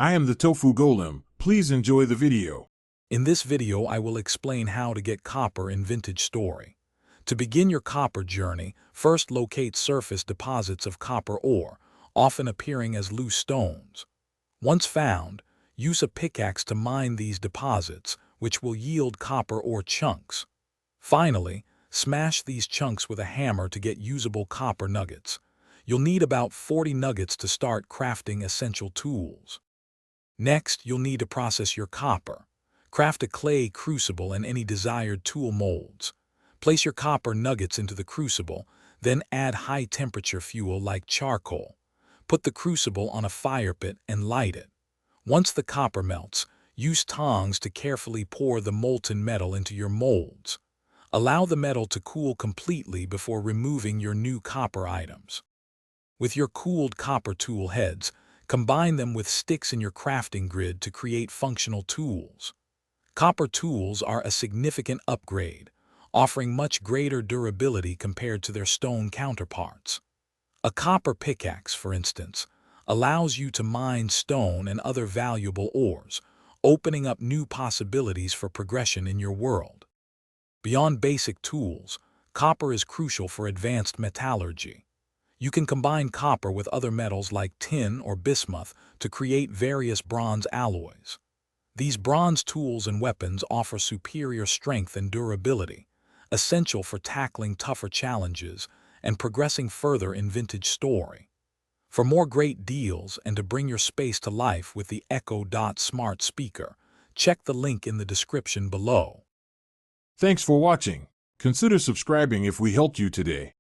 I am the Tofu Golem. Please enjoy the video. In this video, I will explain how to get copper in Vintage Story. To begin your copper journey, first locate surface deposits of copper ore, often appearing as loose stones. Once found, use a pickaxe to mine these deposits, which will yield copper ore chunks. Finally, smash these chunks with a hammer to get usable copper nuggets. You'll need about 40 nuggets to start crafting essential tools. Next, you'll need to process your copper. Craft a clay crucible and any desired tool molds. Place your copper nuggets into the crucible, then add high-temperature fuel like charcoal. Put the crucible on a fire pit and light it. Once the copper melts, use tongs to carefully pour the molten metal into your molds. Allow the metal to cool completely before removing your new copper items. With your cooled copper tool heads, combine them with sticks in your crafting grid to create functional tools. Copper tools are a significant upgrade, offering much greater durability compared to their stone counterparts. A copper pickaxe, for instance, allows you to mine stone and other valuable ores, opening up new possibilities for progression in your world. Beyond basic tools, copper is crucial for advanced metallurgy. You can combine copper with other metals like tin or bismuth to create various bronze alloys. These bronze tools and weapons offer superior strength and durability, essential for tackling tougher challenges and progressing further in Vintage Story. For more great deals and to bring your space to life with the Echo Dot smart speaker, check the link in the description below. Thanks for watching. Consider subscribing if we helped you today.